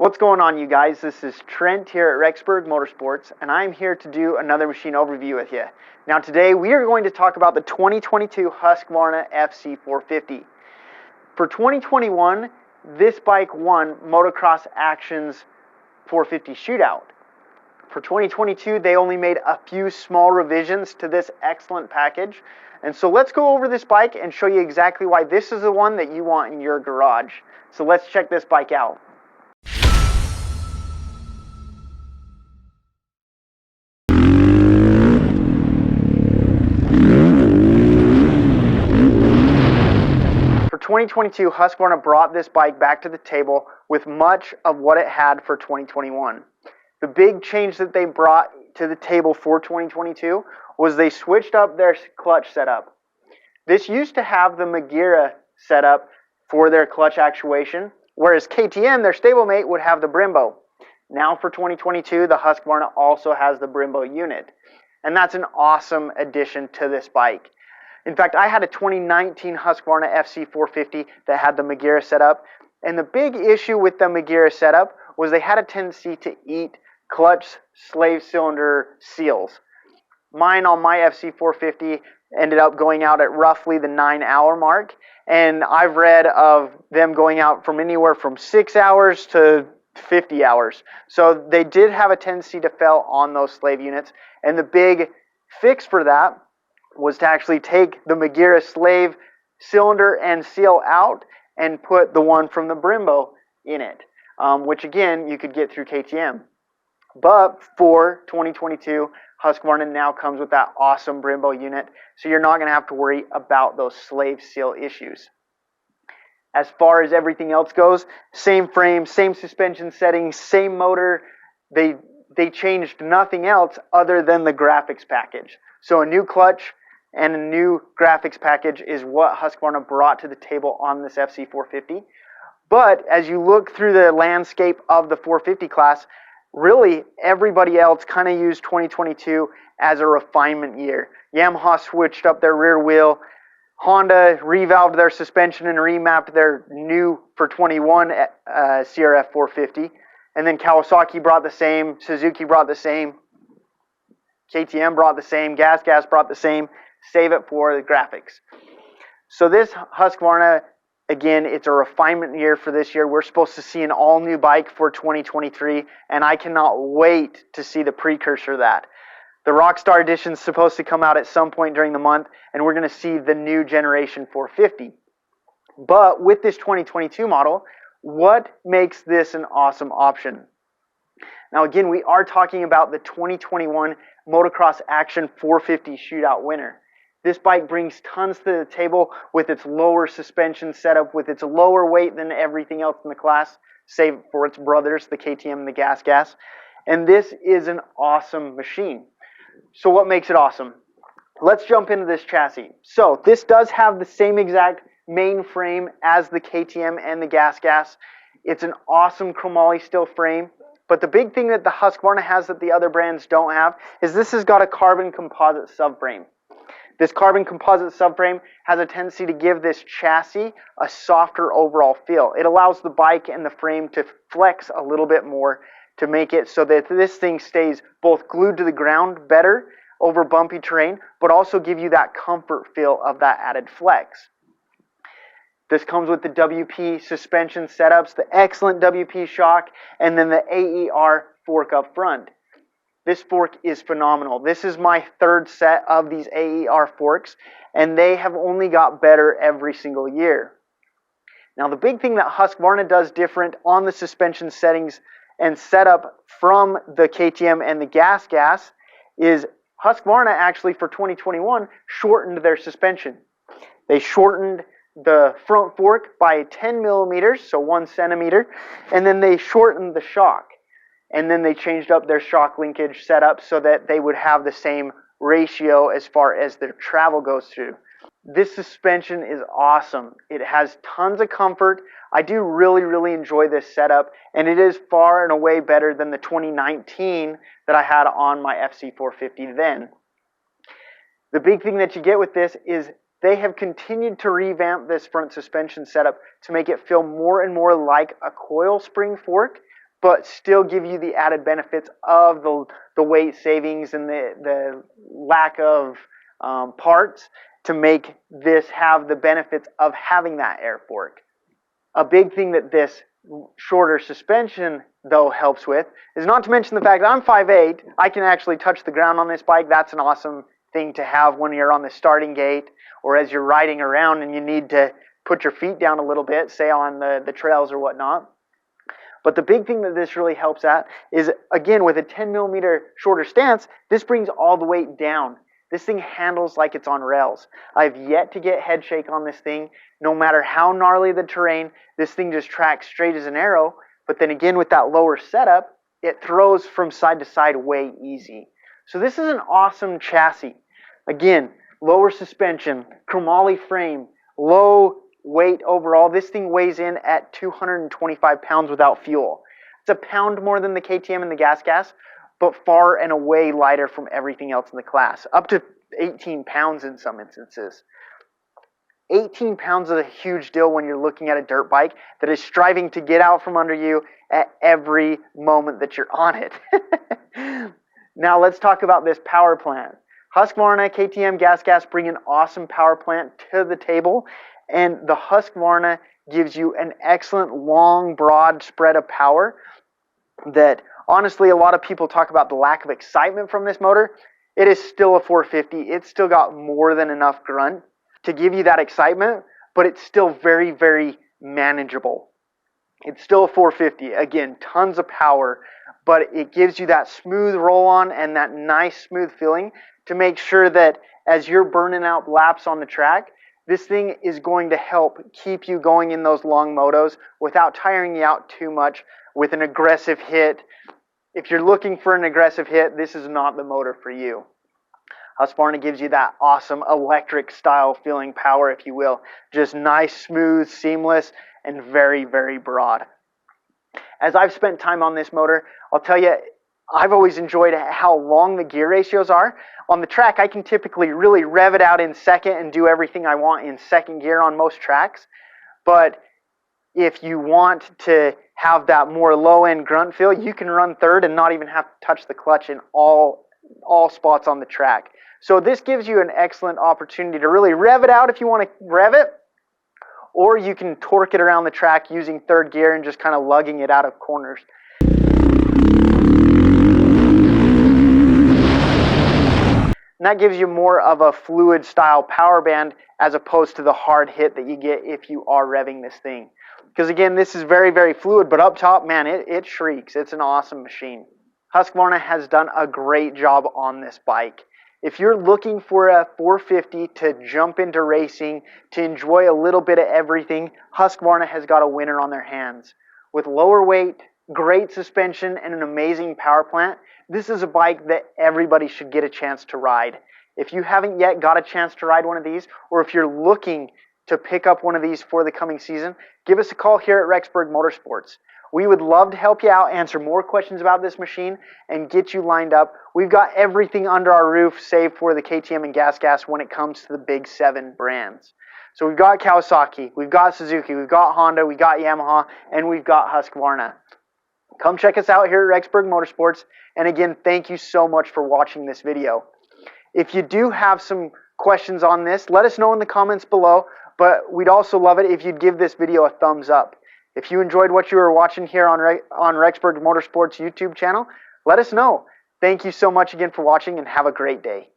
What's going on, you guys? This is Trent here at Rexburg Motorsports, and I'm here to do another machine overview with you. Now today we are going to talk about the 2022 Husqvarna FC450. For 2021, this bike won Motocross Action's 450 Shootout. For 2022, they only made a few small revisions to this excellent package. And so let's go over this bike and show you exactly why this is the one that you want in your garage. So let's check this bike out. For 2022, Husqvarna brought this bike back to the table with much of what it had for 2021. The big change that they brought to the table for 2022 was they switched up their clutch setup. This used to have the Magera setup for their clutch actuation, whereas KTM, their stablemate, would have the Brembo. Now for 2022, the Husqvarna also has the Brembo unit, and that's an awesome addition to this bike. In fact, I had a 2019 Husqvarna FC450 that had the Magera setup, and the big issue with the Magera setup was they had a tendency to eat clutch slave cylinder seals. Mine on my FC450 ended up going out at roughly the 9-hour mark, and I've read of them going out from anywhere from 6 hours to 50 hours. So they did have a tendency to fail on those slave units, and the big fix for that was to actually take the Magera slave cylinder and seal out and put the one from the Brembo in it, which again you could get through KTM. But for 2022, Husqvarna now comes with that awesome Brembo unit, so you're not going to have to worry about those slave seal issues. As far as everything else goes, same frame, same suspension settings, same motor. They changed nothing else other than the graphics package. So a new clutch and a new graphics package is what Husqvarna brought to the table on this FC450. But as you look through the landscape of the 450 class, really everybody else kind of used 2022 as a refinement year. Yamaha switched up their rear wheel. Honda revalved their suspension and remapped their new for 21 CRF 450. And then Kawasaki brought the same, Suzuki brought the same, KTM brought the same, Gas brought the same. Save it for the graphics. So this Husqvarna, again, it's a refinement year for this year. We're supposed to see an all-new bike for 2023, and I cannot wait to see the precursor of that. The Rockstar Edition is supposed to come out at some point during the month, and we're going to see the new generation 450. But with this 2022 model, what makes this an awesome option? Now again, we are talking about the 2021 Motocross Action 450 Shootout winner. This bike brings tons to the table with its lower suspension setup, with its lower weight than everything else in the class, save for its brothers, the KTM and the Gas. And this is an awesome machine. So what makes it awesome? Let's jump into this chassis. So this does have the same exact main frame as the KTM and the Gas. It's an awesome chromoly steel frame. But the big thing that the Husqvarna has that the other brands don't have is this has got a carbon composite subframe. This carbon composite subframe has a tendency to give this chassis a softer overall feel. It allows the bike and the frame to flex a little bit more to make it so that this thing stays both glued to the ground better over bumpy terrain, but also give you that comfort feel of that added flex. This comes with the WP suspension setups, the excellent WP shock, and then the AER fork up front. This fork is phenomenal. This is my third set of these AER forks, and they have only got better every single year. Now, the big thing that Husqvarna does different on the suspension settings and setup from the KTM and the Gas is Husqvarna actually for 2021 shortened their suspension. They shortened the front fork by 10 millimeters, so 1 centimeter, and then they shortened the shock. And then they changed up their shock linkage setup so that they would have the same ratio as far as their travel goes through. This suspension is awesome. It has tons of comfort. I do really enjoy this setup, and it is far and away better than the 2019 that I had on my FC450 then. The big thing that you get with this is they have continued to revamp this front suspension setup to make it feel more and more like a coil spring fork, but still give you the added benefits of the weight savings and the lack of parts to make this have the benefits of having that air fork. A big thing that this shorter suspension, though, helps with is, not to mention the fact that I'm 5'8", I can actually touch the ground on this bike. That's an awesome thing to have when you're on the starting gate or as you're riding around and you need to put your feet down a little bit, say on the trails or whatnot. But the big thing that this really helps at is, again, with a 10 millimeter shorter stance, this brings all the weight down. This thing handles like it's on rails. I've yet to get head shake on this thing. No matter how gnarly the terrain, this thing just tracks straight as an arrow. But then again, with that lower setup, it throws from side to side way easy. So this is an awesome chassis. Again, lower suspension, chromoly frame, low weight overall. This thing weighs in at 225 pounds without fuel. It's a pound more than the KTM and the gas, but far and away lighter from everything else in the class. Up to 18 pounds in some instances. 18 pounds is a huge deal when you're looking at a dirt bike that is striving to get out from under you at every moment that you're on it. Now let's talk about this power plant. Husqvarna, KTM, gas bring an awesome power plant to the table, and the Husqvarna gives you an excellent long, broad spread of power that, honestly, a lot of people talk about the lack of excitement from this motor. It is still a 450. It's still got more than enough grunt to give you that excitement, but it's still very, very manageable. It's still a 450. Again, tons of power, but it gives you that smooth roll-on and that nice smooth feeling to make sure that as you're burning out laps on the track, this thing is going to help keep you going in those long motos without tiring you out too much with an aggressive hit. If you're looking for an aggressive hit, this is not the motor for you. Husqvarna gives you that awesome electric style feeling power, if you will. Just nice, smooth, seamless, and very, very broad. As I've spent time on this motor, I'll tell you, I've always enjoyed how long the gear ratios are. On the track, I can typically really rev it out in second and do everything I want in second gear on most tracks. But if you want to have that more low-end grunt feel, you can run third and not even have to touch the clutch in all spots on the track. So this gives you an excellent opportunity to really rev it out if you want to rev it, or you can torque it around the track using third gear and just kind of lugging it out of corners. And that gives you more of a fluid style power band as opposed to the hard hit that you get if you are revving this thing. Because again, this is very, very fluid, but up top, man, it shrieks. It's an awesome machine. Husqvarna has done a great job on this bike. If you're looking for a 450 to jump into racing, to enjoy a little bit of everything, Husqvarna has got a winner on their hands. With lower weight, great suspension, and an amazing power plant, this is a bike that everybody should get a chance to ride. If you haven't yet got a chance to ride one of these, or if you're looking to pick up one of these for the coming season, give us a call here at Rexburg Motorsports. We would love to help you out, answer more questions about this machine, and get you lined up. We've got everything under our roof save for the KTM and gas when it comes to the big 7 brands. So we've got Kawasaki, we've got Suzuki, we've got Honda, we've got Yamaha, and we've got Husqvarna. Come check us out here at Rexburg Motorsports. And again, thank you so much for watching this video. If you do have some questions on this, let us know in the comments below. But we'd also love it if you'd give this video a thumbs up. If you enjoyed what you were watching here on Rexburg Motorsports YouTube channel, let us know. Thank you so much again for watching, and have a great day.